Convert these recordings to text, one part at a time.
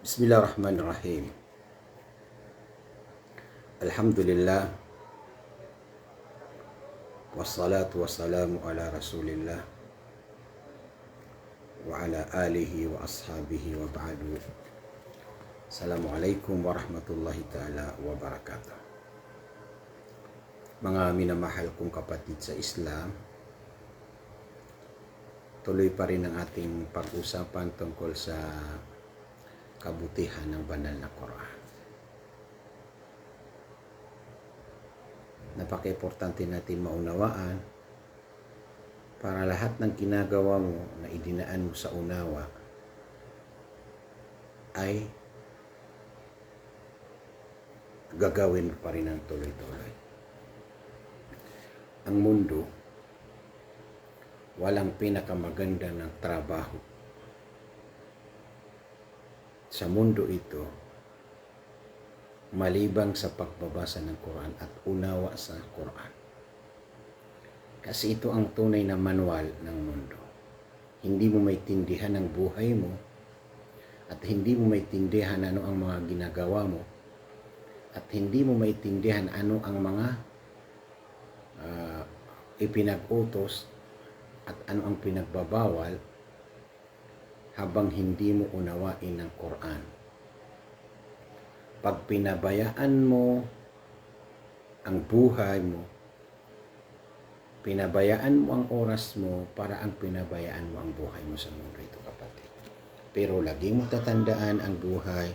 Bismillahirrahmanirrahim. Alhamdulillah. Wassalatu wassalamu ala rasulillah wa ala alihi wa ashabihi wa ba'du. Assalamualaikum warahmatullahi ta'ala wabarakatuh. Mga minamahal kong kapatid sa Islam, tuloy pa rin ang ating pag-usapan tungkol sa kabutihan ng banal na Quran. Napaka-importante natin maunawaan para lahat ng ginagawa mo na idinaan mo sa unawa ay gagawin mo pa rin ng tuloy-tuloy. Ang mundo, walang pinakamaganda ng trabaho. Sa mundo ito, malibang sa pagbabasa ng Quran at unawa sa Quran. Kasi ito ang tunay na manual ng mundo. Hindi mo maintindihan ang buhay mo at hindi mo maintindihan ano ang mga ginagawa mo at hindi mo maintindihan ano ang mga ipinag-utos at ano ang pinagbabawal habang hindi mo unawain ang Quran. Pag pinabayaan mo ang buhay mo, pinabayaan mo ang oras mo, para ang pinabayaan mo ang buhay mo sa mundo ito, kapatid. Pero lagi mo tatandaan ang buhay,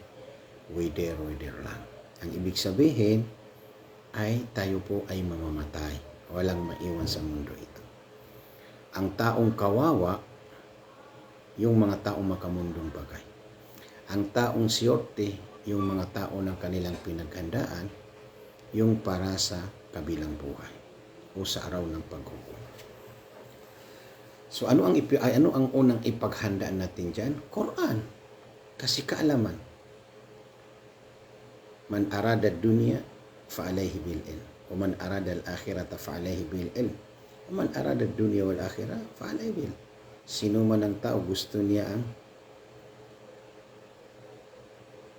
wither lang. Ang ibig sabihin ay tayo po ay mamamatay. Walang maiwan sa mundo ito. Ang taong kawawa, yung mga taong makamundong bagay. Ang taong siyerte, yung mga tao ng kanilang pinaghandaan, yung para sa kabilang buhay o sa araw ng paghukom. So ano ang unang ipaghandaan natin dyan? Quran. Kasi kaalaman. Man arada dunya fa'alayhi bil ilm. O man arada al-akhirata fa'alayhi bil ilm. O man arada dunya wal akhirah fa'alayhi bil ilm. Sino man ang tao gusto niya ang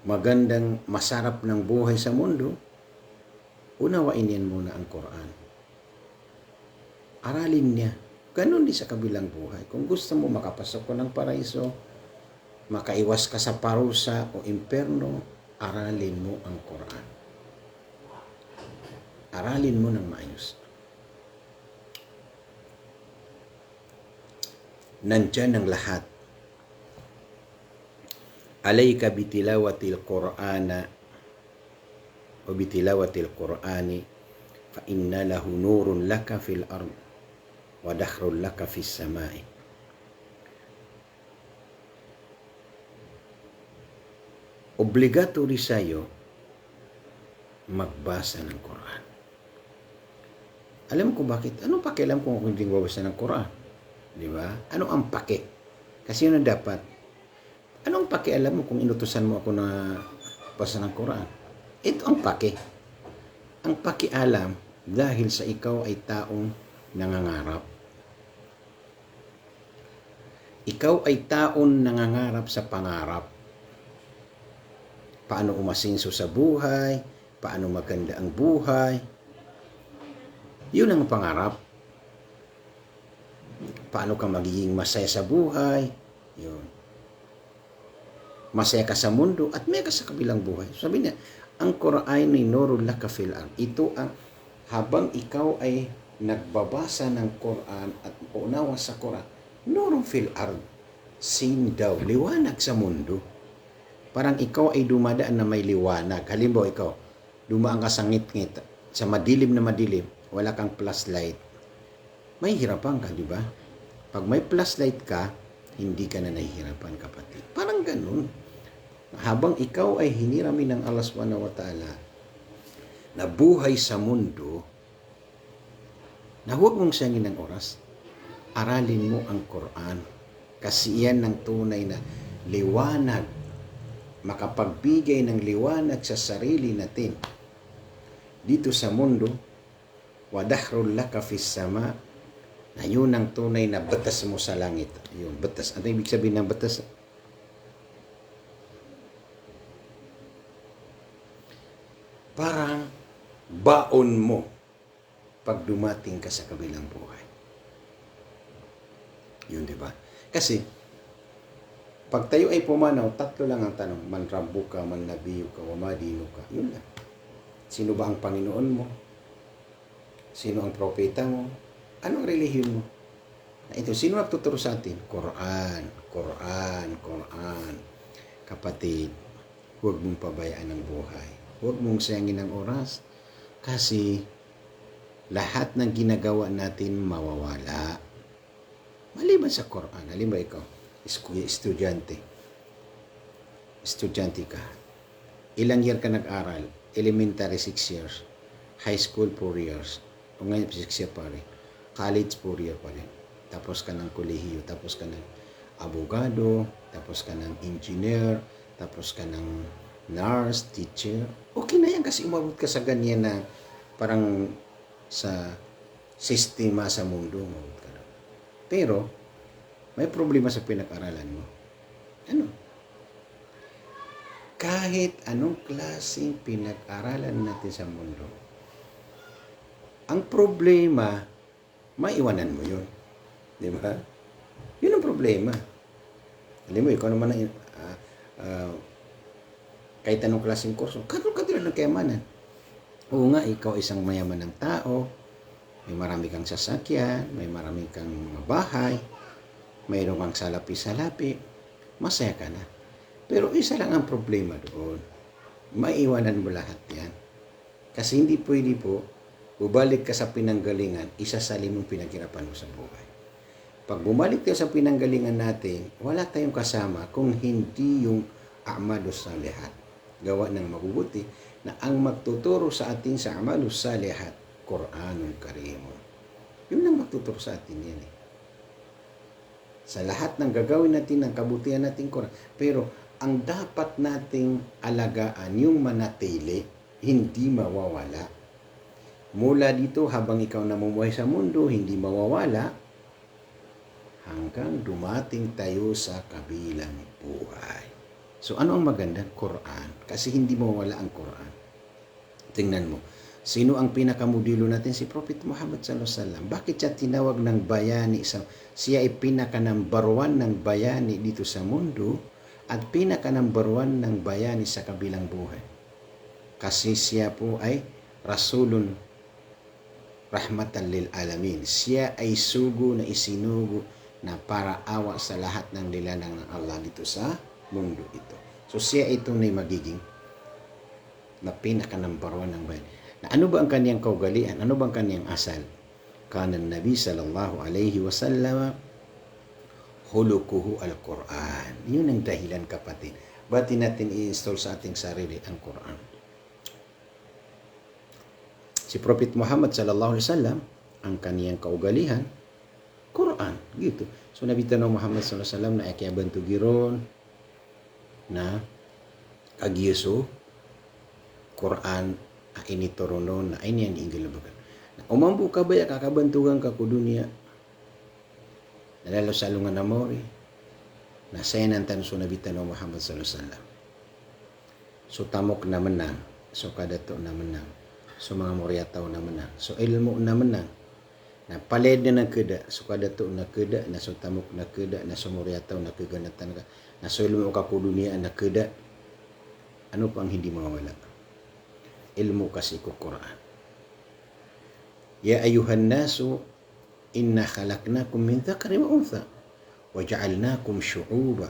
magandang, masarap ng buhay sa mundo, unawain yan muna ang Quran. Aralin niya. Ganon din sa kabilang buhay. Kung gusto mo makapasok ko ng paraiso, makaiwas ka sa parusa o imperno, aralin mo ang Quran. Aralin mo ng maayos. Nandyan ang lahat. Alayka bitilawatil Qur'ana o bitilawatil Qur'ani fa inna lahu nurun laka fil ard wa dakhrun laka fis samai. Obligatory sa'yo magbasa ng Quran. Alam ko bakit? Anong pakialam kung hindi magbasa ng Quran? Di ba? Ano ang pake? Kasi yun ang dapat. Anong pakialam mo kung inutusan mo ako na basa ng Quran? Ito ang pake. Ang pakialam dahil sa ikaw ay taong nangangarap. Ikaw ay taong nangangarap sa pangarap. Paano umasinso sa buhay? Paano maganda ang buhay? Yun ang pangarap. Paano ka magiging masaya sa buhay? Yun. Masaya ka sa mundo at may ka sa kabilang buhay. Sabi niya, ang Quran ay nurul laka fil ard. Ito ang habang ikaw ay nagbabasa ng Quran at unawa sa Quran, nurul fil ard. Sin daw, liwanag sa mundo. Parang ikaw ay dumadaan na may liwanag. Halimbawa ikaw, dumaan ka sa ngit-ngit, sa madilim na madilim, wala kang flashlight. May hirapan ka, di ba? Pag may flashlight ka, hindi ka na nahihirapan, kapatid. Parang ganun. Habang ikaw ay hiniramin ng Allah subhanahu wa ta'ala na buhay sa mundo, na huwag mong sayangin ng oras, aralin mo ang Quran. Kasi yan ang tunay na liwanag. Makapagbigay ng liwanag sa sarili natin. Dito sa mundo, wadahrul laka fis sama, na yun ang tunay na batas mo sa langit. Yun, batas. Ano ibig sabihin ng batas? parang baon mo pag dumating ka sa kabilang buhay. Yun, di ba? Kasi, pag tayo ay pumanaw, tatlo lang ang tanong. Man rabbuka, man nabiyuka, wa madinuka. Yun lang. Sino ba ang Panginoon mo? Sino ang propeta mo? Anong relihiyon mo? Ito, sino nagtuturo sa atin? Quran, Quran, Quran. Kapatid, huwag mong pabayaan ang buhay. Huwag mong sayangin ang oras. Kasi, lahat ng ginagawa natin mawawala. Maliban sa Quran. Halimbawa ikaw, estudyante ka. Ilang year ka nag-aral? Elementary, 6 years. High school, 4 years. O ngayon, 6 years pa rin. College, 4 years pa rin. Tapos ka ng kolehiyo. Tapos ka ng abogado. Tapos ka ng engineer. Tapos ka ng nurse, teacher. Okay na yan kasi umabot ka sa ganyan na parang sa sistema sa mundo. Umabot ka na. Pero, may problema sa pinag-aralan mo. Ano? Kahit anong klaseng pinag-aralan natin sa mundo, ang problema, maiwanan mo yun. Di ba? Yun ang problema. Alam mo, ikaw naman kahit anong klaseng kurso, katulad ng kayamanan. Oo nga, ikaw isang mayaman ng tao, may marami kang sasakyan, may marami kang bahay, mayroon kang salapi-salapi, masaya ka na. Pero isa lang ang problema doon. Maiwanan mo lahat yan. Kasi hindi pwede po, bubalik ka sa pinanggalingan, isasalin mong pinaghirapan mo sa buhay. Pag bumalik tayo sa pinanggalingan natin, wala tayong kasama kung hindi yung a'malus salihat. Gawa ng mabubuti na ang magtuturo sa atin sa a'malus salihat, Quranul Karim. Yun lang magtuturo sa atin yan eh. Sa lahat ng gagawin natin, ng kabutihan natin, Quran. Pero ang dapat nating alagaan, yung manatili, hindi mawawala. Mula dito, habang ikaw namumuhay sa mundo, hindi mawawala, hanggang dumating tayo sa kabilang buhay. So, ano ang maganda? Quran. Kasi hindi mawawala ang Quran. Tingnan mo. Sino ang pinakamodelo natin? Si Prophet Muhammad sallallahu alaihi wasallam. Bakit siya tinawag ng bayani? Siya ay pinaka-number 1 ng bayani dito sa mundo at pinaka-number 1 ng bayani sa kabilang buhay. Kasi siya po ay Rasulun Rahmatan lil Alamin. Siya ay sugo na isinugo na para awa sa lahat ng nilalang ng Allah dito sa mundo ito. So siya ito na magiging na pinaka-number 1 ng bayani. Na ano ba ang kaniyang kaugalian? Ano ba ang kaniyang asal? Kanan Nabi sallallahu alaihi wasallam hulukuhu al-Quran. Yun ang dahilan, kapatid. Ba't natin i-install sa ating sarili ang Quran? Si Prophet Muhammad sallallahu alaihi wasallam, ang kaniyang kaugalian, Quran. Gitu. So Nabi tanong Muhammad sallallahu alaihi wasallam na akiabantu giron na kagiyeso Quran ini turunon na ini yang diinggalabakan. Umambu ka ba kakabantugan ka ku dunia? Nalalo salungan na mori. Nasayanan tan so Nabi tanong Muhammad sallallahu alaihi wasallam. So tamok na menang. So kadato na menang. So mga moryataw na menang. So ilmu na menang. Na paled na keda. So kadato na keda. Na so tamok na keda. Na so moryataw na keganatan ka. Na so ilmu ka ku dunia na keda. Ano pa ang hindi mawawala? Ilmu kasi ko Quran. Ya ayuhan nasu inna khalaqnakum min dhakarin wa untha wa ja'alnakum syu'uba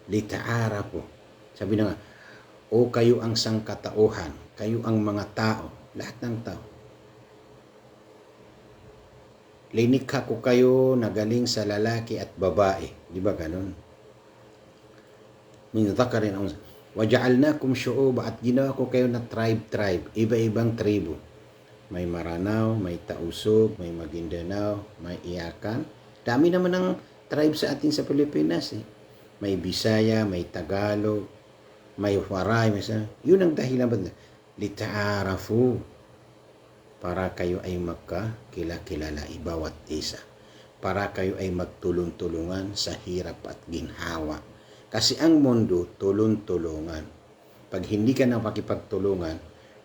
lita'arafu. Sabi na nga, o kayo ang sangkatauhan, kayo ang mga tao, lahat ng tao. Linikha ko kayo na galing sa lalaki at babae. Di ba ganun? Min dhakarin wa untha. Waja'alnakum syu'uba, at ginawa ko kayo na tribe, iba-ibang tribo. May Maranao, may Tausug, may Maguindanao, may Iyakan. Dami naman ng tribe sa atin sa Pilipinas eh. May Bisaya, may Tagalog, may Waray, may sa. Yun ang dahilan ba? Lita'arafu, para kayo ay magkakilala bawat isa. Para kayo ay magtulong-tulungan sa hirap at ginhawa. Kasi ang mundo, tulong-tulungan. Pag hindi ka na pakipagtulungan,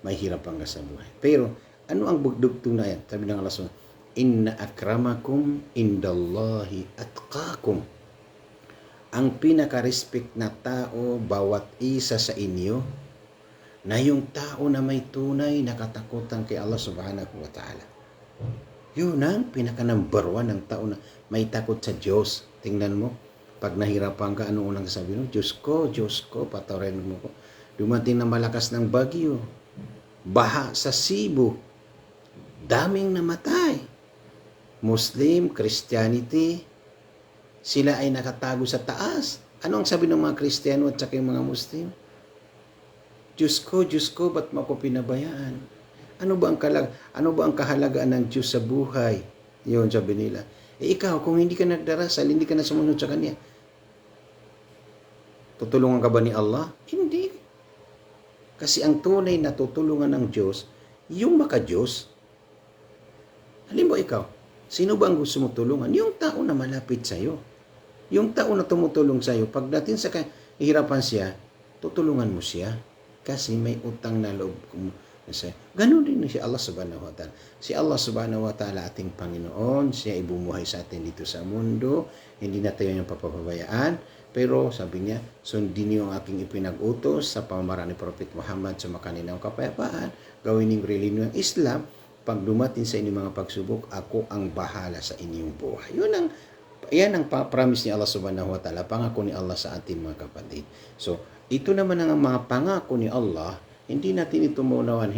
may hirapan ka sa buhay. Pero, ano ang bugdugtong na yan? Sabi ng Allah subhanahu, inna akramakum indallahi atqakum. Ang pinaka-respect na tao, bawat isa sa inyo, na yung tao na may tunay na katakutan kay Allah subhanahu wa ta'ala. Yun ang pinaka-number 1 ng tao na may takot sa Diyos. Tingnan mo, pag nahirapan ka, ano unang sabi mo? Diyos ko, patawarin mo ko. Dumating na malakas ng bagyo, baha sa Cebu, daming namatay. Muslim, Christianity, sila ay nakatago sa taas. Ano ang sabi ng mga Kristiyano at saka yung mga Muslim? Diyos ko, ba't mo ako pinabayaan? Ano ba ang kahalagaan ng Diyos sa buhay? Yun, sabi nila. Ikaw, kung hindi ka nagdarasal, hindi ka na sumunod sa Kanya, tutulungan ka ba ni Allah? Hindi. Kasi ang tunay na tutulungan ng Diyos, yung maka-Diyos. Halimbawa ikaw, sino ba ang gusto mo tulungan? Yung tao na malapit sa'yo. Yung tao na tumutulong sa'yo, pagdating sa kahirapan siya, tutulungan mo siya. Kasi may utang na loob sa'yo. Ganun din si Allah subhanahu wa ta'ala. Si Allah subhanahu wa ta'ala ating Panginoon, siya ibumuhay sa atin dito sa mundo. Hindi na tayo yung papabayaan. Pero sabi niya, sundin niyo ang aking ipinag-utos sa pamamaraan ni Prophet Muhammad sa makaninang kapayapaan. Gawin niyong relihiyon ng Islam. Pag dumating sa inyong mga pagsubok, ako ang bahala sa inyong buhay. Yan ang promise ni Allah subhanahu wa ta'ala, pangako ni Allah sa ating mga kapatid. So, ito naman ang mga pangako ni Allah, hindi natin ito maunawan,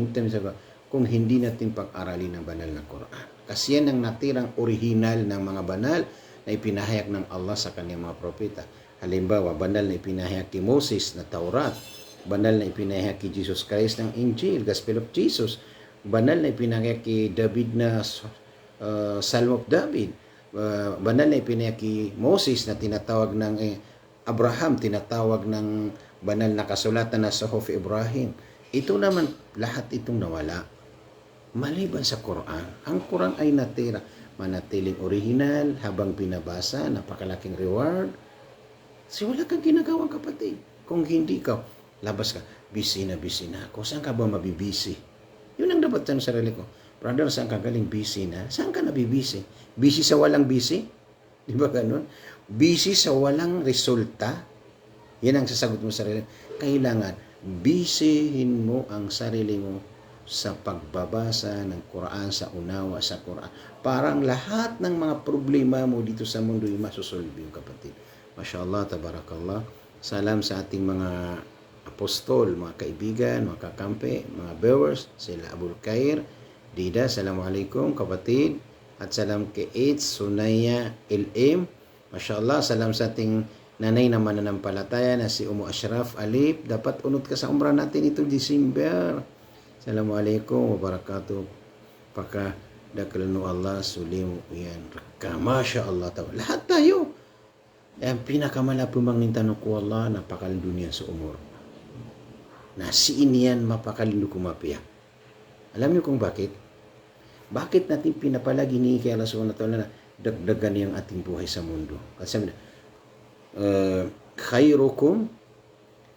kung hindi natin pag-aralin ang banal na Quran. Kasi yan ang natirang original ng mga banal na ipinahayag ng Allah sa kanyang mga propeta. Halimbawa, banal na ipinahayag kay Moses na Taurat, banal na ipinahayag kay Jesus Christ ng Injil, Gospel of Jesus, banal na ipinahayag kay David na Psalm of David, banal na ipinahayag kay Moses na tinatawag ng Abraham, tinatawag ng banal na kasulatan na Suhuf Ibrahim. Ito naman, lahat itong nawala. Maliban sa Quran. Ang Quran ay natira, manatiling original, habang binabasa, napakalaking reward. So wala kang ginagawang kapatid. Kung hindi ka, labas ka, busy na ako. Saan ka ba mabibisi? Yun ang dapat sa sarili ko. Brother, saan ka galing busy na? Saan ka nabibisi? Busy sa walang busy? Di ba ganun? Busy sa walang resulta? Yan ang sasagot mo sa sarili. Kailangan, busyhin mo ang sarili mo sa pagbabasa ng Quran, sa unawa sa Quran. Parang lahat ng mga problema mo dito sa mundo ay masusolve yung kapatid. Mashallah, tabarakallah. Salam sa ating mga apostol, mga kaibigan, mga kakampi, mga viewers, sila Abul Khair, Dida, assalamualaikum kapatid. At salam kay Eitz, Sunaya, LM. Mashallah, salam sa ating nanay na mananampalataya na si Umu Ashraf Alip. Dapat unod ka sa umrah natin itong December. Assalamualaikum wabarakatuh. Paka dakalanu Allah sulim yan. Masya Allah. Lahat tayo. Ang pinakamalapumang nintanong ko Allah, napakalindu niya sa umur. Nasiin yan mapakalindu kumapiya. Alam niyo kung bakit? Bakit natin pinapalagi ni kay Allah subhanahu wa ta'ala na dagdagan niyang ating buhay sa mundo? Kasi khairukum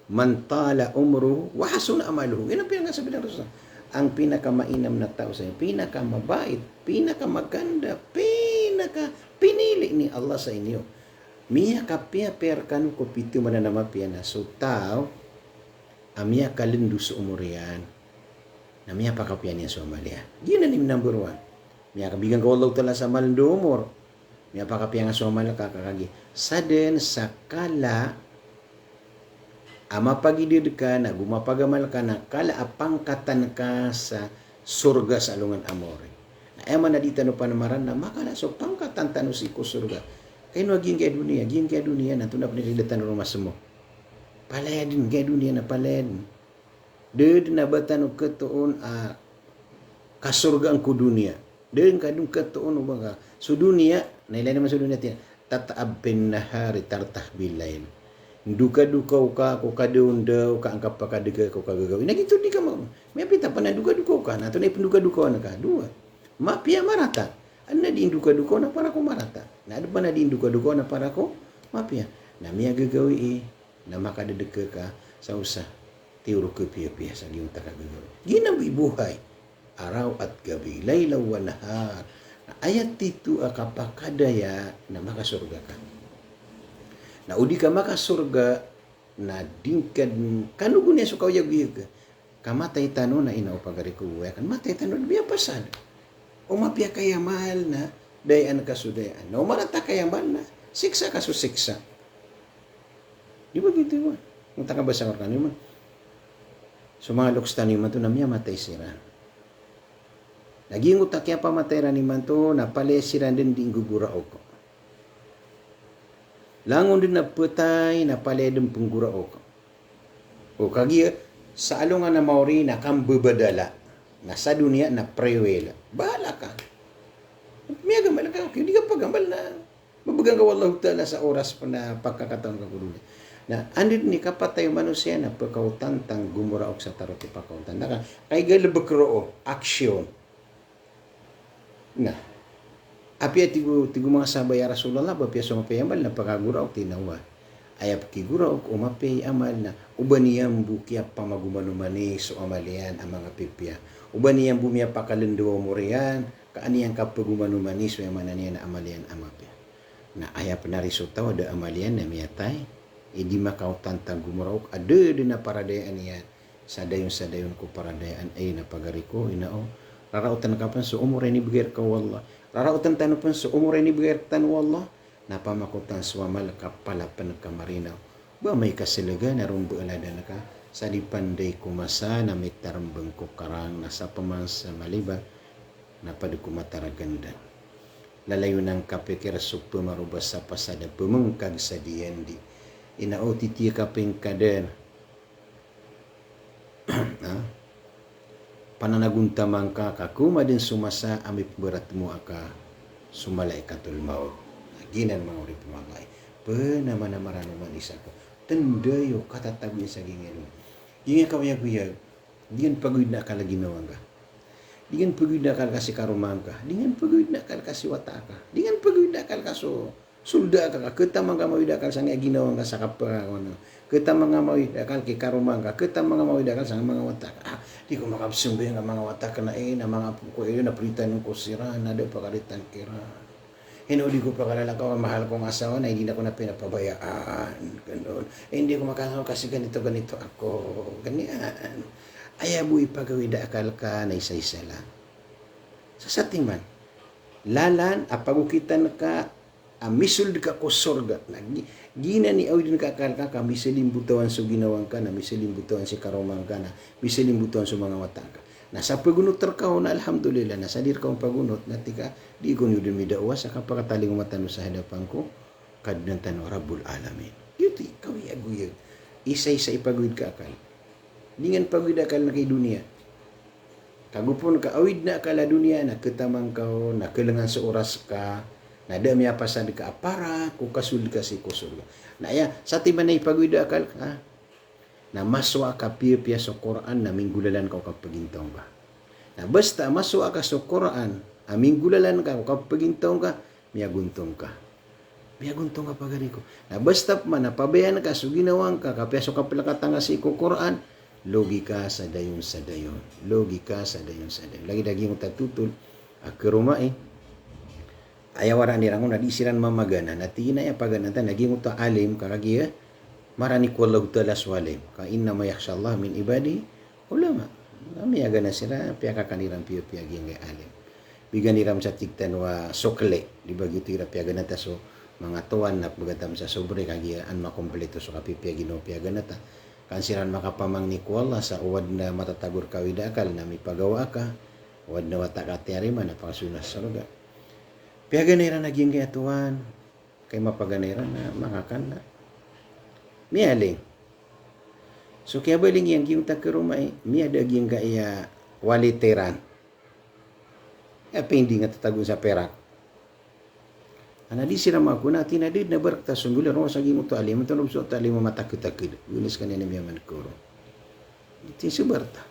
man tala umruhu wa hasuna amaluhu. Yan ang pinakasabi ng Rasul. Ang pinakamainam na tao sa inyo, pinakamabait, pinakamaganda, pinili ni Allah sa inyo. Miya kapia perkan ko pitu mananamapia na so tao amia kalindu sa umurian na miya pakapia niya sa umalia. Yun na number 1. Miya kabigang ko Allah tala sa maldo umur. Miya pakapia nga sa umalia kakakagi. Saden sakala ama pagidid ka na gumapagamal ka na kala apangkatan ka sa surga sa alungan amore. Na ema na dito no panamaran na makala so pangkatan tanu si ko surga. Kaya no aging kaya dunia na tunap nilidatan rumah semua. Palayadin kaya dunia na palayadin. Dede na batan ketuon kasurgaan ku dunia. Dede kadung ketuon ubaga. Su dunia, na ilain naman su dunia tiyan. Tataab bin nahari tartah bilain. Duka-duka ka, ko kadunda, ka angkap pa kadega, ko kagagawin. Nagito di ka mo. May pita pa na duka-duka ka. Nato na ipunduka-duka na ka. 2. Mapia marata. Ano na di duka-duka na para ko marata. Na ano pa na di duka-duka na para ko mapia. Na miya gagawi na makadedeka ka sa usa. Tiuro ko piya-piya sa giyong takagagawa. Ginabibuhay, araw at gabi, laylaw wa nahar. Ayat itu kapakadaya na makasurga ka. Na udi ka makasurga, na dingkad kanugun ya sukaw yag kamatay tano na inaw pagari ko kan matay tano biya pasad umapya kaya mahal na dayan kasudayan no marata kaya mahal na siksa kaso siksa di ba gitu mo ang taka basa ka kanimo sumaluks taniman to na miya matay sira naging utak ya pamatay raniman to na pale sira din gugura oko langon din na putay na paledem penggura oko. O kagi sa alungan na maori na kang bebadala na sa dunia na prewela. Bahala ka. May gambal ka. Hindi ka pagambal na mabagang ka wallahu ta'ala sa oras pa na pagkakataon ka kurunin. Na andit ni kapatay manusia na pagkautantang gumuraok sa tarot ti pakautan. Naka kay galabakro aksyon. Na apia tigu mga sabay ya Rasulullah bapia sumapay amal na pagaguraw tinawa ayap kiguraw umapay amal na ubaniyam bukia pamagumanumani so amalian ang mga pipya ubaniyam bumia pakalenduwa mo riyan kaaniyang kapagumanumani so yamana niya na amalian amapya na ayap na resultaw da amalian na miyatay idi makautantang gumuraw ada din na paradayaan niya sa dayon ko paradayaan ay na pagariko inao rarautan kapan so umur ini bigir ka wallah rarautan tanu pun so umur ini bigir tan wallah napamakutan suamal kapalapan kamarinaw ba may kasilaga na rumbu aladan ka sa dipanday kumasa na may tarambang ko karang nasa pamansa maliba na padukumataragandan lalayo ng kapikira supo marubas sa pasada pumengkag sa diyendi inao titiya kaping kaden pananaguntamang ka kakuma din sumasa amip berat mo aka sumalay katul maut ginan mga uri pumangay panamana naman isa ko tendayo katatabi sa gingin gingin kawayag-uyag gingin pagod na kala ginawang ka gingin pagod na kala kasi karumang ka gingin pagod na kala kasi wata ka gingin pagod na kala kaso sulda ka kita mga mawidakal sa nga ginawang ka sa kapag kita mga mawidakal kay karumang ka kita mga mawidakal sa mga wata ka di ko makabsumbi nga mga wata ka na na mga puko na pritan ng kusira na daw pakalitan kira hinuli ko pa kalala ko mahal kong asawa na hindi na ko na pinapabayaan ganoon hindi ko makasama kasi ganito ako ganyan ayabu ipagawida akal ka na isa-isa lang sa sating man lalan apagukitan ka misul ka ko sorga gina ni awid ka akal ka misilin butawan so ginawang ka na misilin butawan si karomang ka na misilin butawan so mga watang ka nasa pagunot terkau na alhamdulillah nasa dir kau pagunot natika di ko niyo din midawa sa kapakataling matano sa hadapan ko kadnan tano rabbul alamin yuti kawiyag-uyag isa-isa ipagwid ka akal dingan pagwid akal na kay dunia kagupon ka awid na akala dunia na ketamang kau na kelengan sa oras ka na dami apasan ka apara ku kasul ka si kusul na ya sa timan na ipagwid akal ka na maswa ka piya sa Quran na minggulalan ka kapagintong ba. Na basta maswa ka sa Quran, minggulalan ka kapagintong ka, miyaguntong ka. Miyaguntong ka pagani ko. Na basta man napabayan ka so ginawang ka kapya so kapilakatanga si Quran, logika sa dayon sa dayon. Logika sa dayon sa dayon. Lagi daging tatutol akruma ayawara ni rangon na disiran mamagana natina ya pagananta naging uta alim kakagiya marani ko Allah ta'ala swalim ka inna ma yakhshallah min ibadi ulama namiyaga na sila piyaka kaniram piya gingay alim biganiram sa tigtan wa sokle di bagito ira piyaga nata so mga tuwan na pagatam sa sobre kagian makompleto so kapipiya gino piyaga nata kansiran makapamang ni ko Allah sa uwad na matatagur kawidakal na mipagawa ka uwad na watakatiarima na pangasunas sa lugar piyaga nira naging kaya tuwan kay mapaganira na mangakan na mialing so kaya baling yang giyong takarumay miya daging kaya waliteran hindi nga tatagun sa perak ana di sila makuna tinadid na barak ta sunggulan ro sa gimo to alim to so ta alim matakit-takit ulis kanina miya man kuro ti subarta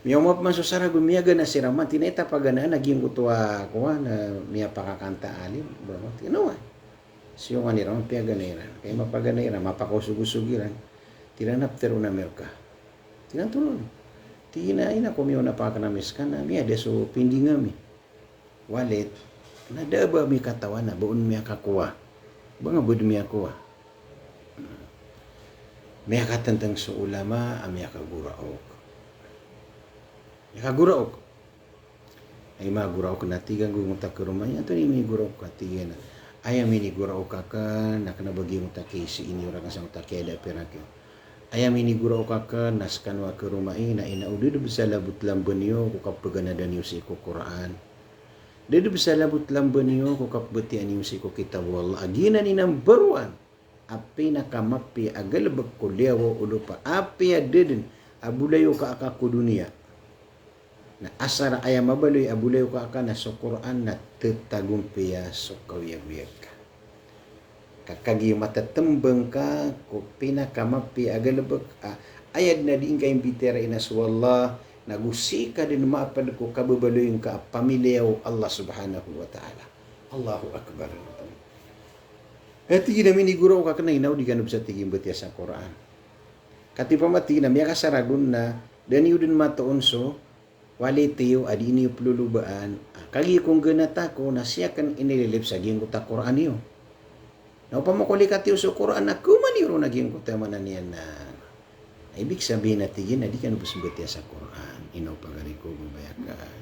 miya mo man so sarago miya gana sira man tineta pagana naging kutuwa ko na miya pakakanta alim bro tinawa siyo nga nila, mapiaganiran. Kaya mapaganiran, mapakusugusugiran. Tiranap tero na merka. Tinantulon. Ina ko miyo napakanamis ka na miya deso pindi nga mi. Walit, nadaba mi katawan na buon miya kakuha. Banga bud miya kuha. Miya katantang sa ulama, miya kaguraok. Miya kaguraok. Ay maguraok na tigang gumunta ka rumah. Ito ni may guraok ka tigan na. Ay amini guraok ka nakanabagi mo ta kisi ini orang sa ta keda perakyo. Ay amini guraok ka naskanwa ka rumah na inaudu bisa labut lamban niyo ko kapagana dan niyo si ko Quran. Dedo bisa labut lamban niyo ko kapbetian niyo si ko kitab wallah. Agina ni number 1. Api nakamapi agalabag ko liyawo ulupa. Api adedin abulayo ka akaku dunia. Na asara ayam mabaloy abulayo ka aka na so Quran na tetagumpiya so kawiyag-wiyag ka. Kakagi matatembeng ka ko pinakamapi agalabag ayad na diin ka imbitera inas wallah nagusika din maapad ko kababaloyin ka pamilyaw Allah subhanahu wa ta'ala. Allahu akbar. Eti namin iguro ka na inaw di ganub sa tigim betya sa Quran. Kati pamati na miya kasaragun na dan yudin mataonso wali tiyo adi niyo plulubaan. Kagi kung ganata ko na siya kan inililip sa giyang kuta Quran niyo. Na upamakuli ka tiyo sa Quran na kumaniro na giyang kuta manan yan na ibig sabihin na tigin na di ka nubos betya sa Quran. Inaw pagari ko gubayakan.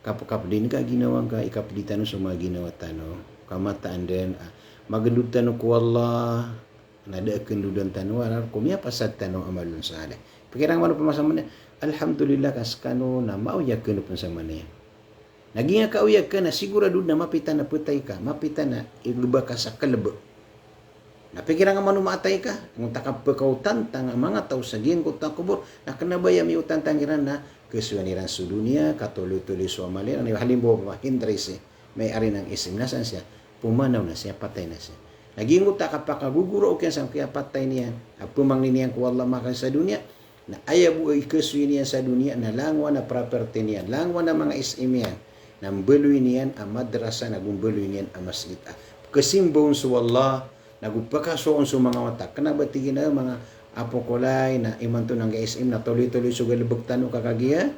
Kapag din ka ginawang ka ikaplitan sa mga ginawa tano. Kamataan din magandud tanong ko Allah nada kendudan tanong arar kumya pasad tanong amalun saleh pikirang mano pamasama na alhamdulillah kaskano na mauya kenu pansama na naging ka uya ka na sigurado na mapita na putay ka mapita na igba ka sa kalbo na pikirang mano maatay ka kung takapakautan tang mga tao sa gin ko takubor na kanabaya mi utan tangiran na kesuaniran sa dunia katuloy-tuloy so amalin ani halimbawa hindrese may ari ng isim nasan siya pumanaw na siya, patay na siya. Nagingot ta kapakaguguro o kaya sa kaya patay niya. Pumang niya ko Allah makan sa dunia. Na ayabu ay kaswi niya sa dunia. Na langwa na property niya. Langwa na mga isim niya. Nambeloy niyan ang madrasa. Nagumbeloy niyan ang masjid. Kasimbong sa Allah. Nagupakasoon sa mga mata. Kanabatigin na mga apokolay na imanto ng isim na tuloy-tuloy sa galibag tanong kakagiya.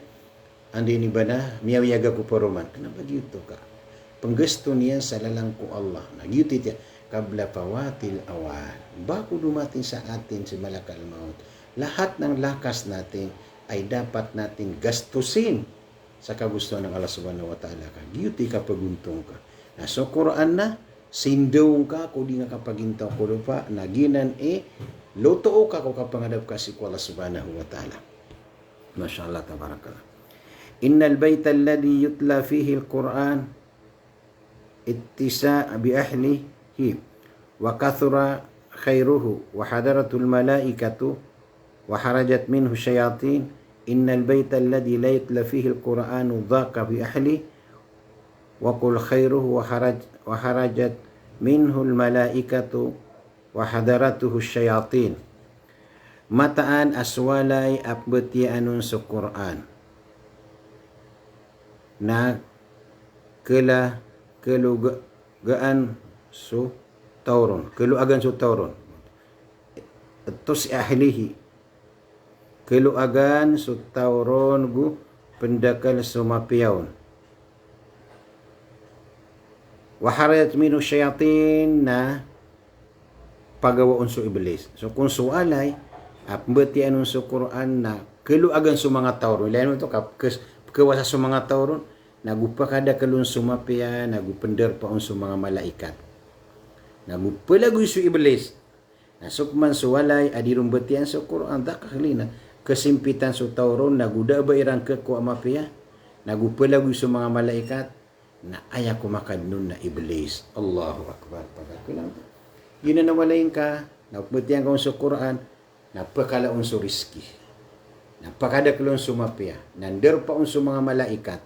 Andi ni ba na? Miyawiyaga ko paroman. Kanabagito ka. Penggesto niya sa lalang ko Allah. Nagyuti niya, kabla pawatil awan. Bago dumating sa atin si malakal maut, lahat ng lakas natin ay dapat natin gastusin sa kagustuhan ng Allah subhanahu wa ta'ala. Gyuti ka paguntong ka. Nasa Quran na, sindawong ka, kung di nga kapagintaw ko lupa, naginan lotoo ka kung kapangadap ka si Allah subhanahu wa ta'ala. MashaAllah, tabarakallah. Innal bayta alladhi yutla fihi al-Quran اتساء بأهله وكثر خيره وحضرت الملائكة وحرجت منه الشياطين إن البيت الذي لا يتلى فيه القرآن ضاق بأهله وقل خيره وحرجت منه الملائكة وحضرته الشياطين mataan aswalay apbeti anun sa Quran na kelugaan su tauron keluagan su tauron tus ahlihi keluagan su tauron gu pendakal sumapiyaon waharayat minu syayatin na pagawaon su iblis so kung sualay apbeti anun su Quran na keluagan su mga tauron lain itu kewasa su mga tauron nagupa kada kalun sumapya nagupender pa on su mga malaikat nagupalagoy su iblis nasukman su walay adirong betian sa Quran takahlina kesimpitan su tauron naguda ba irang ke ko amapya nagupalagoy su mga malaikat na aya ko makadnon na iblis Allahu akbar pagkulang yun na nawalayin ka nagupetian ka sa Quran napakalaon su rizki napakada kalun sumapya nander pa on su mga malaikat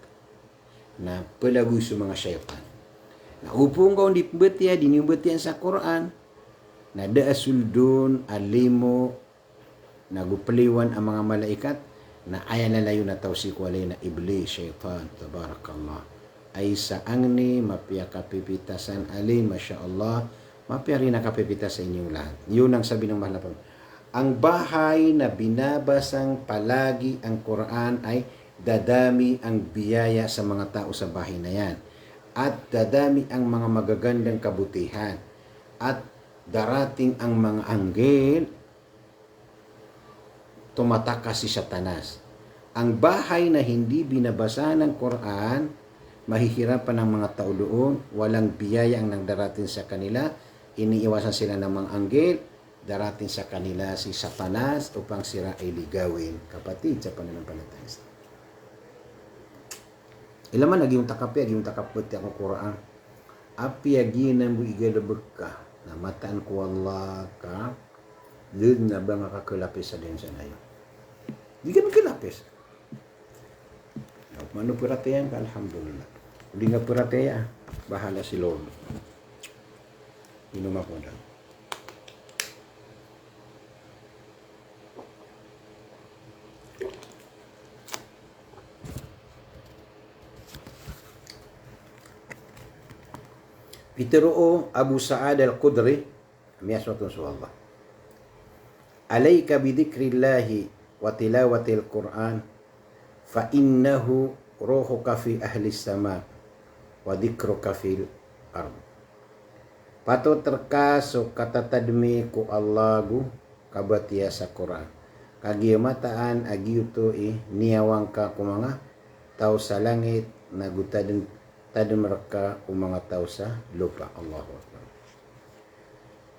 na pelagoy sa mga syaitan. Na upong kaon di pembetian, dinibetian sa Quran, na daasuldun, alimo, nagupaliwan ang mga malaikat, na ayan lalayo na tausik walay na iblis, syaitan, tabarakallah. Ay sa angni, mapia kapipitasan alin, masya Allah, mapia rin na kapipitasan inyong lahat. Yun ang sabi ng mahal na Ang bahay na binabasang palagi ang Quran ay dadami ang biyaya sa mga tao sa bahay na yan. At dadami ang mga magagandang kabutihan. At darating ang mga anghel, tumataka si Satanas. Ang bahay na hindi binabasa ng Quran, mahihirapan ang mga tao doon, walang biyaya ang nagdarating sa kanila, iniiwasan sila ng mga anghel, darating sa kanila si Satanas upang sila ay ligawin. Kapatid sa pananampalataya. Ilaman naging takapi, naging takapot ang Quran. Api aginan mo igalabag ka, na mataan ko Allah ka, doon na ba makakalapis sa din sa nayo? Di ka magkalapis. Mano pirateyan ka, alhamdulillah. Hindi nga pirateya, bahala si Lord. Inom ako na. Pitero Abu Sa'ad al-Khudri, miyaswatun sa Allah. Alayka bidhikrillahi wa tilawatil Qur'an fa innahu ruhuka fi ahli sama wa dhikruka fil ard. Patut terkaso katatadmi ku Allahu kabatia sa Quran. Kagimataan agiuto niyawang ka kumanga tao sa langit nagutadin tadem mereka mga tao sa lupa. Allahu Akbar.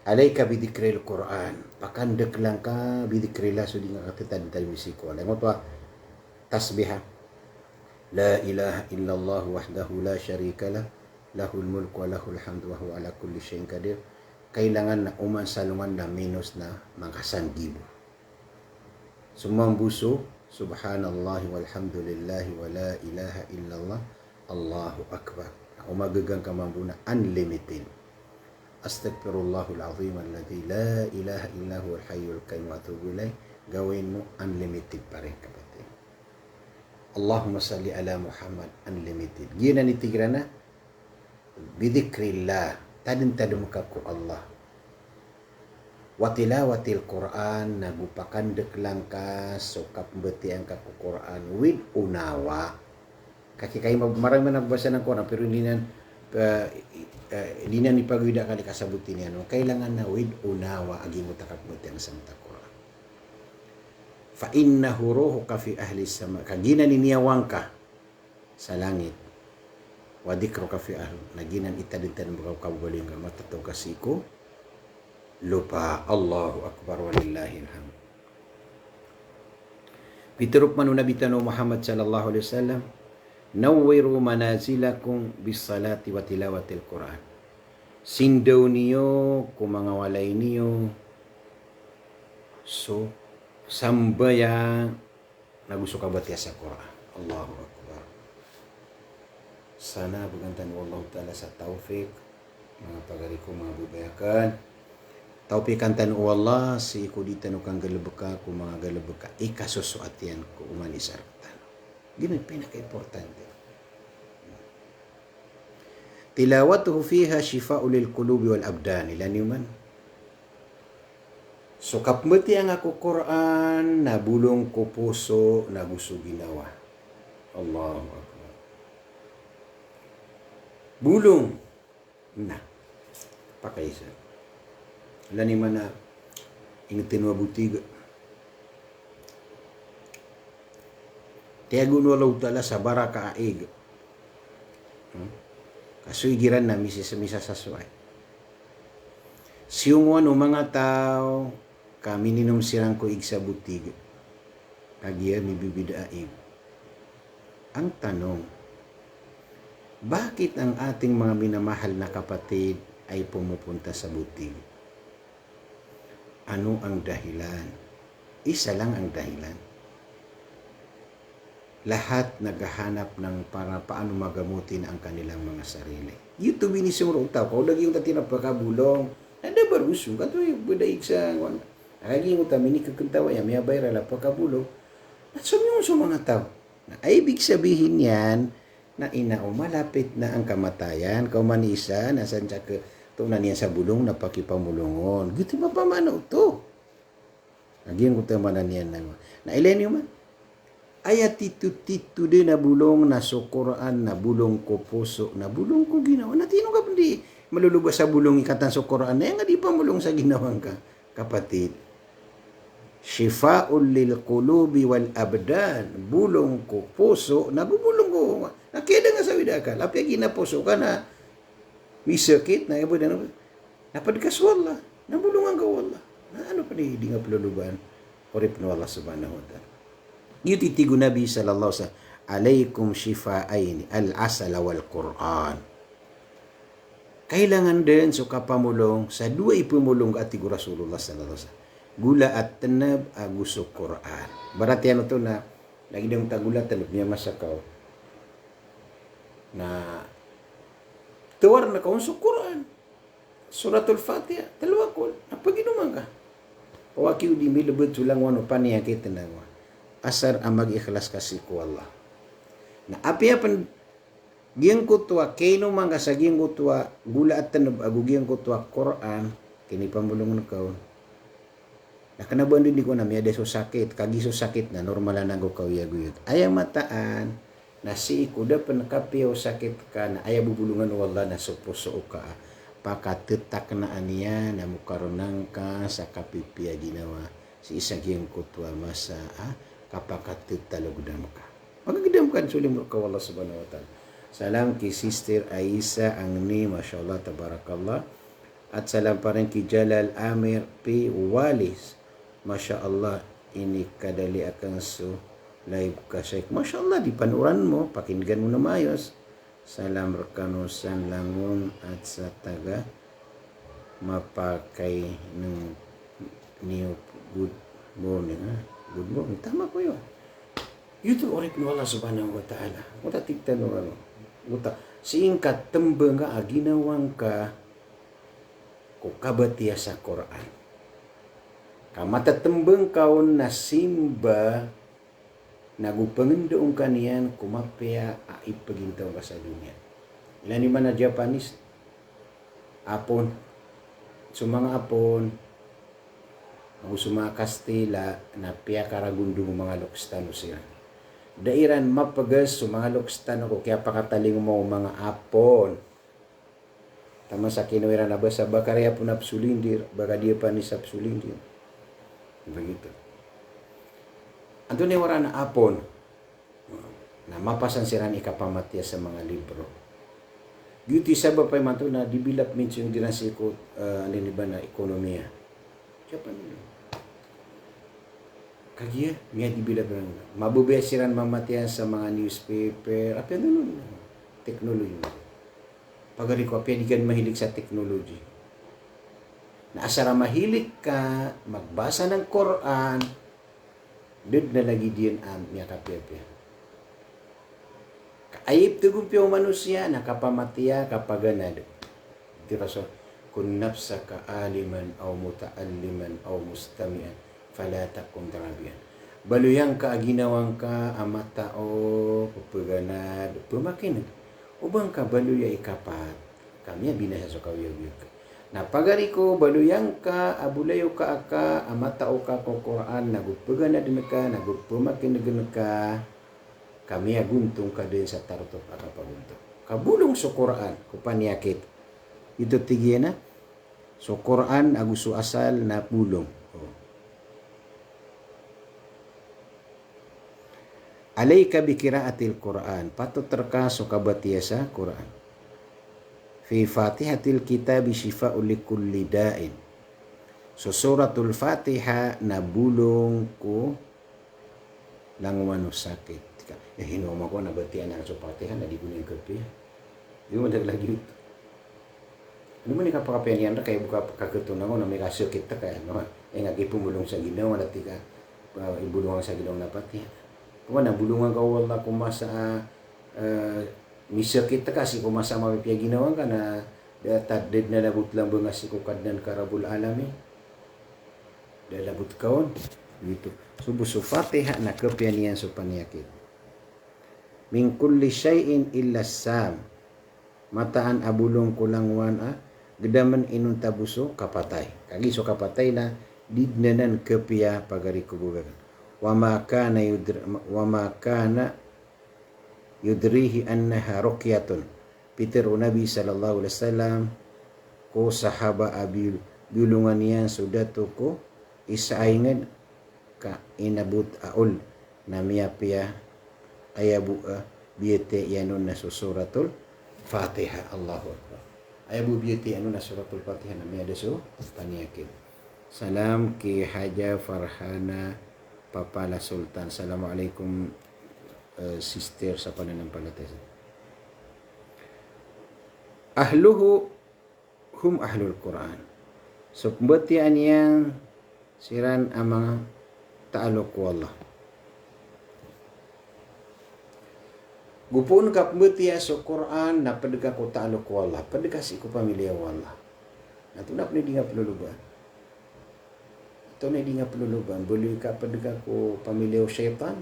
Alayka bidikril Quran. Pakandek lang ka bidikrillah sudi nga katitad tayo misiko. Alam mo pa tasbihah. La ilaha illallah wahdahu la syarika lah. Lahul mulku wa lahul hamdu wa huwa ala kulli syai'in qadir. Kailangan na uman salungan na minus na makasanggibo. Sumambuso subhanallah walhamdulillahi wa la ilaha illallah. Allahu Akbar. Umagagang kamambuna unlimited. Astaghfirullahal azim alladhi la ilaha illa huwal hayyul qayyum wa atubu ilayh. Gawin mo unlimited pa rin kapatid. Allahumma salli ala Muhammad unlimited. Gina ni tigrana bidikrillah tadin-tadin ka ku Allah. Wa tilawatil Quran nagupakandek lang ka sukap betian ka ku Quran with unawa. Kaya marang man nagbasa ng Quran pero hindi na ipagwida kali kasabutin niya. No? Kailangan na with unawa agi mo takapmuti ang Santa Quran. Fa innahu ruhuka fi ahli sama. Kagina niniyawang ka sa langit. Wa dhikruka fi ahli. Naginan itadintan mo kabugaling ka matataw kasiko. Lupa. Allahu Akbar walillahil hamd. Piturup manu Nabi Tano Muhammad sallallahu alaihi wasallam. Nawwiru manazilakum bis salati wa tilawatil Quran. Sindaw niyo kung mga walay niyo. So, sambaya nagusto ka batya sa Quran. Allahu Akbar. Sana bugantan Allah Ta'ala sa tawfiq. Mga pagari ko, mga bubayakan. Tawfiqan tanu Allah si ikuditan kang galabaka kung mga galabaka. Ikasusuat yan ko umanisartan. Ganun pinaka-importante. Tilawatuhu fiha shifa'u lil qulubi wal abdan. Ilan man. So kapmeti ang ako Quran, nabulong ko puso, nagusto ginawa. Allahu Akbar. Bulong. Na. Pakaisa. Ilan man na ingatin mabutig. Tiago no Allah Ta'ala sa baraka aig. Kasuigiran na misa sa suway. Siyungon o mga tao, kami ninom sirang ko ig sa butig. Kagiya mi bibida aig. Ang tanong, bakit ang ating mga minamahal na kapatid ay pumupunta sa butig? Ano ang dahilan? Isa lang ang dahilan. Lahat naghahanap ng para paano magamutin ang kanilang mga sarili. Ito binisumurong tao. Kau lagi yung tatinap pagkabulong. Ada baruso. Kato yung budaig sa... Lagi yung tamini kakuntawa yan. May bayra lang pagkabulong. At sumiyong sa mga tao. Ay, ibig sabihin yan na malapit na ang kamatayan. Kau manisa, nasan siya tunan niya sa bulong na pakipamulungon. Gitu ba pamano to? Agian ko tayo mananian na ilan yun man. Ayat titu din na bulong na sukuraan, na bulong ko puso, na bulong ko ginawa. Natino ka hindi malulubas sa bulong ikatan sukuraan na nga di pa mulong sa ginawang ka, kapatid. Shifa'ul lil qulubi wal abdan, bulong ko puso, nabubulong ko. Nakeda nga sa widakal, apya ginapuso ka na may sakit na ibo na napadkas wala, nabulungan ka wala. Na ano pa di nga peluluban, orip na Allah subhanahu wa ta'ala. Yutitigo Nabi sallallahu alaihi wasallam, alaikum shifa'aini, al-asala wal Qur'an. Kailangan din so kapamulong sa dua ipumulong at tigo Rasulullah sallallahu alaihi wasallam. Gula at tanab aguso Qur'an. Barati ano to na lagi dang tagula tanab niya masakaw na tuwar na kaun sa Qur'an. Suratul Fatiha, dalawa ko, napaginuman ka. Pawakiw di milabot sulang wano paniyakit na asar ang mag-ikhlas kasi ko Allah. Na api apan giyang kutwa, kaino man ka sa giyang kutwa, gula at tanab agu giyang kutwa Quran, kini pamulong na kaon. Nakanabuan din ko na may so sakit, kagiso sakit na normal na go kawiyaguyot. Ayang mataan, na si ikuda panakapiyaw sakit ka na ayaw bubulungan wala na supuso ka. Pakatetak na aniya na mukarunang ka sa kapipiya ginawa si isang giyang kutwa masa kapakatetalogdam ka. Magagidam ka sulim ka wala subhanahu wa ta'ala. Salam ki Sister Aisa Angni, mashallah, tabarakallah. At salam pa rin ki Jalal Amir P. Walis. Masya Allah, ini kadali akan su live ka Sheikh. Masya Allah, di panuran mo, pakinggan mo na mayos. Salam rekanusan langun at sa taga mapakai ng new good morning. Good morning. Tama po yun. Yuto orit mo Allah subhanahu wa ta'ala. Muta tigtan mo ano. Muta siingkat tembeng ka aginawang ka kukabatiya sa Quran. Kamatatembeng kaon na simba nagupangendoong kanian kumapya aipagintaw ka sa dunia. Ilan ni man na Japanese apon. So mga apon ang mga Kastila na piya karagundo mga lokstano sila. Dairan mapagas so mga lokstano ko kaya pakataling mo mga apon. Tama sa kinuwira na ba sa bakarya po na psulindir, baka dia pa ni sa psulindir. Begitu. Anto ni wara na apon na mapasan siran ikapamatya sa mga libro. Beauty sabab pa man to na development yung dinasi ko alin ba na ekonomiya. Japan nila. Kaya niya develop lang. Mabubuya siran mamatya sa mga newspaper. Apa nun? Teknologi. Pagari ko apa di kan mahilig sa teknologi. Na asara mahilig ka magbasa ng Quran, dud na lagi diyan ang niya kapya. Kaayip tugumpyo manusia nakapamatiya kapaganad. Di raso kun nafsaka aliman aw mutaalliman aw mustami'an fala takun tarabiyan. Baluyang ka ginawang ka amata o pupaganad pumakin. Ubang ka baluya ikapat. Kami binasa sa kawiyag. Na pagari ko baluyang ka abulayo ka aka amatao ka ko Quran nagupega na din ka nagupumakin na ka kami aguntong ka din sa tartok aka pagunto kabulong sa Quran ko paniyakit ito tigyan na so Quran agusu asal na bulong alayka bi qiraatil Quran patut terkaso kabatiya sa Quran. Fi Fatihatil Kitabi Shifa'ul likulli da'in. So suratul Fatiha na bulong ko lang wano sakit. Hinuma ko nabatian ang Fatiha na di ko na yung kape. Di mo lagi ito. Ano mo ni kapakapian yan kaya buka kaketunan ko na may kasukit ta kaya no. Nga ipumulong sa ginawa na tika ibulungan sa ginawa na Fatiha. Kung na bulungan ka wala kumasa misa kita kasi kung masama may ginawa ka na tadid na labot lang ba nga si kukadnan karabul alami dalabot kaon dito subuso Fatiha na kapyan yan so paniyakit min kulli shay'in illa sam mataan abulong kulang wan gedaman inun tabuso kapatay kagi so kapatay na didnanan kepia pagari kubugan wa ma kana yudrihi annaha ruqyatun Peter Nabi sallallahu alaihi wasallam ko sahaba abil bulungan niya sudato ko isaingan ka inabot aul na miyapia ayabu biyete yanon na suratul Fatiha. Allahu Akbar. Ayabu biyete yanon na suratul Fatiha na miyada so paniyakin. Salam ki Haja Farhana Papala Sultan. Assalamualaikum sister sa pananampalataya. Ahluhu hum ahlul Quran. So pembetian yang siran amang ta'aluk wallah. Gupun ka pembetian so Quran na pedega ko ta'aluk wallah. Pedega si ko pamilya wallah. Na tu nak ni perlu luban. Ito na hindi nga peluluban. Boleh ka pedega ko pamilya syaitan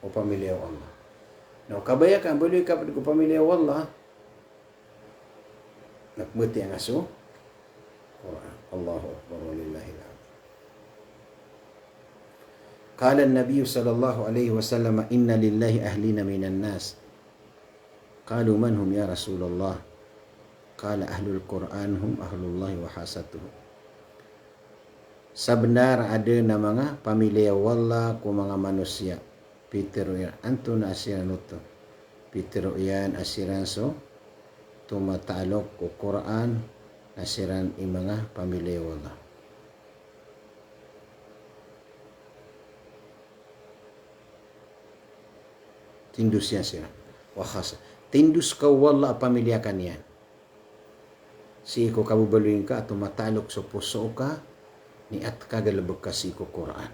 o pamilya Allah. No, kabayakan boleh ka pedega ko pamilya Allah. Nakmati ang aso. Quran. Allahu Akbar walillahil hamd. Qala an-nabiy sallallahu alaihi wasallam inna lillahi ahlina minan nas. Qalu man hum ya Rasulullah? Qala ahlul Quran hum ahlullahi wa hasatuhu. Sebenar ada namanya pamilya wallah ku mga manusia. Peter yan antun asiran uto. Peter yan asiran so tumataalok ku Quran asiran imanga pamilya wallah. Tindus yan sila. Wahasa. Tindus ka wallah pamilya kanyan. Si ko kabubaluin ka at tumatalok sa puso ka ni at kagalabog kasi ko Quran.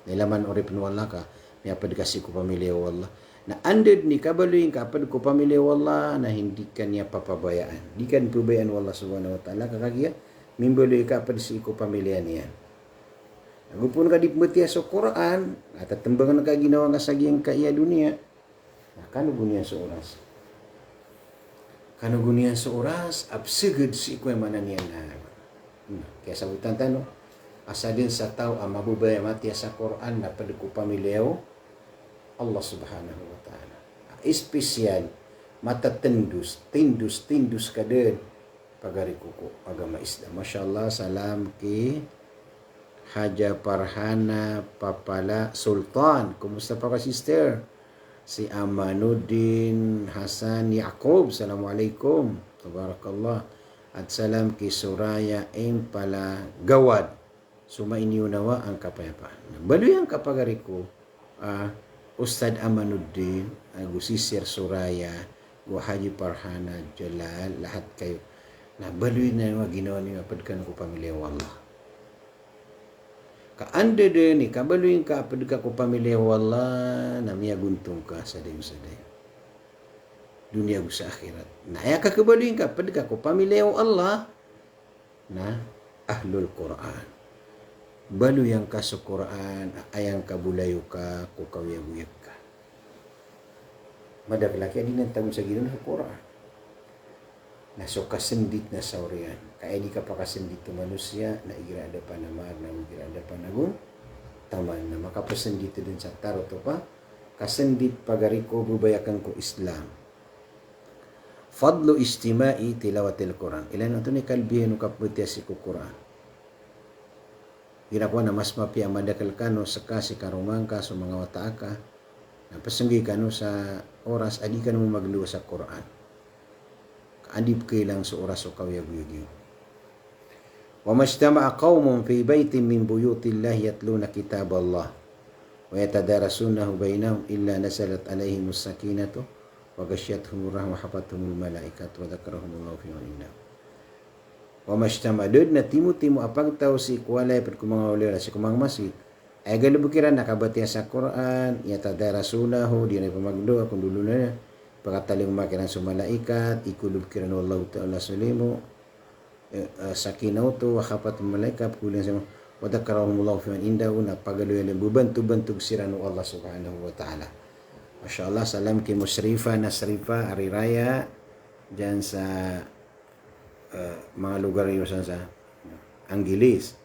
Nilaman orip no wala ka, may apad kasi ko pamilya wallah. Na anded ni kabaluin ka apad ko pamilya wallah na hindi ka niya papabayaan. Di kan pabayaan wallah subhanahu wa ta'ala kakagiya. Mimbaluin ka apad si ko pamilya niya. Nagupun ka di pemetiya sa Quran, at tembangan ka ginawa nga sagyang kaya dunia. Nah, kanugunian sa oras. Kanugunian sa oras, absigad si ko yung mana niya na. Kaya sabutan tanong, asa din sa tao ang mabubaya mati sa Quran na paliku pamilyaw Allah subhanahu wa ta'ala. Espesyal, matatindus, tindus ka din pagari kuko agama Islam. Masya Allah, salam ki Haja Farhana Papala Sultan. Kumusta pa ka sister? Si Amanuddin Hasan Yaqub. Assalamualaikum. Tabarakallah. At salam ki Suraya Pala Gawad. Sumainyo nawa ang kapayapaan. Baluy ang kapagari ko, Ustad Amanuddin, Gusisir Suraya, Haji Farhana, Jalal, lahat kayo. Na baluy na yung ginawa niyo apadkan ko pamilya wallah. Kaanda din, kabaluy ka apadkan ko pamilya wallah, na miya guntong ka sa dayo. Dunia ko sa akhirat. Na ay kakabaluy ka apadkan ko pamilya Allah, na ahlul Quran. Balu yang ka sa Quran, ayang kabulayo ka, kukawiyag-uyag ka. Madagalaki, adi nang tagon sa ginoon sa Quran. Naso kasendit na saurian. Kaya di ka pa kasendit to manusia, na igirada pa na mag, na igirada pa na gun, taman na makapasendit din sa tarot pa, kasendit pagariko bubayakan ko Islam. Fadlu istima'i tilawatil Quran. Ilan ito ni kalbihin o kaputya si Quran. Ginakuha na mas mapia madakal kano sa kasi karumangka sa mga wataaka na pasanggi kano sa oras adi ka mo magluwa sa Quran. Kaandip kailang sa oras o kawiyag-yugyo. Wa majtama'a qawmun fi baytin min buyutillahi yatluna kitab Allah wa yatadarasunahu bainahum illa nazalat alaihimus sakinatu wa ghashiyatuhumur rahmah wa hafathumul malaikatu wa dzakarahumullahu fi man indahu. Wa majtamadud na timu-timu apang tao si kuwalay pad kumanga ulira si kumang masjid ay galubukiran nakabatiya sa Quran yatadarasunahu di na pamagdo kung dulo na pagkataling makiran sa malaikat ikulubkiran wallahu ta'ala sulimu sakinautu wa khafat malaikat kulian sa wa dzakarahumullahu fi man indahu na pagaluyan bubantu-bantug siranu Allah subhanahu wa ta'ala. Masyaallah, salam ki Musrifa Nasrifa Ariraya dyan sa mga lugar yun sa Angeles.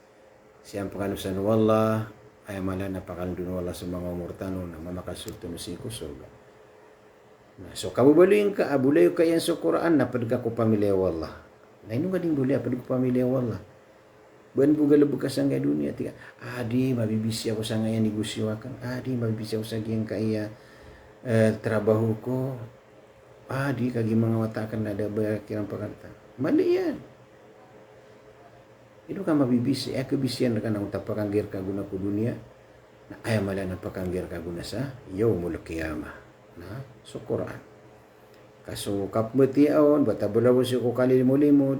Siyang pakanusan wala ay mala napakandun wala sa mga umurtano na mamakasulto no si surga. So kabubaloyin ka, abulayo ka yan sa Quran na padga ko pamilya wala. Na ino nga din bulya padga ko pamilya wala. Buwan po galabog ka sa nga dunia. Tika, di mabibisi ako sa ngayon negosyo akan. Di mabibisi ako sa giyang kaya trabaho ko. Di kagi mga watakan na dabaya kirang pagkata. Mali yan. Ito ka mabibisi. Kabisiyan na ka ng tapakanggir ka guna ko dunia. Na ayaw mala na pakanggir ka guna sa yawmul qiyamah. Na so Quran. Kaso kapmatiaon, batabulaw siya ko kalilimod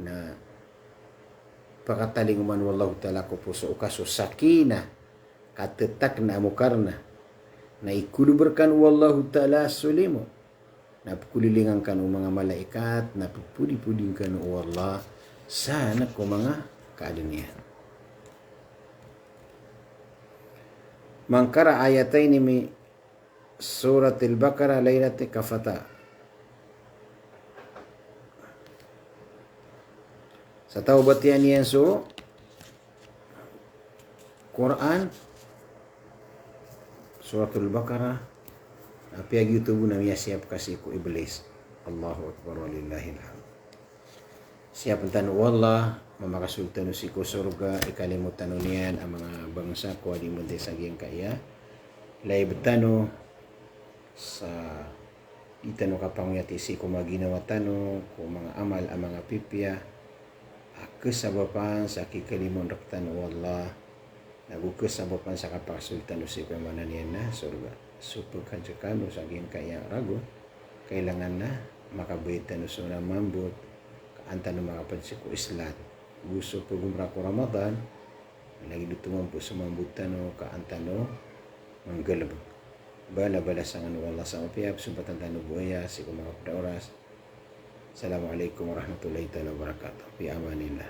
na pakataling man wallahu ta'ala ko po sa ukaso sakina katetak na amukarna na ikuluberkan wallahu ta'ala sulimo na kulilingan kan mga malaikat na pupudi-puding kan Allah sana ko mga kaadanian. Mangkara ayatay ni mi surat al-Baqarah laylati kafata. Sa taubat yan so Quran Suratul Baqarah apiag YouTube na miya siap kasi ko iblis. Allahu Akbar walillahil hamd. Siap tanu wallah mamakasultan si ko surga ikalimutan niyan ang mga bangsa ko di mo sa giyang kaya lay betano sa itano kapangyati si ko maginawa tano ko mga amal ang mga pipya kesabapan sa kikalimon raktan wallah nagkesabapan sa kapakasultan si pamanan niyan na surga supag kanjakan sa giyang kaya rago kailangan na makabuhitan so na mambot kaanta na makapansi ko islat gusto po gumra ko Ramadan lagi dutungan po sa mambutan no kaanta no manggalab bala sa ano wallah sa mapiyap sumpatan tano buhaya si ko mga oras. Assalamualaikum warahmatullahi wabarakatuh. Fi amanillah.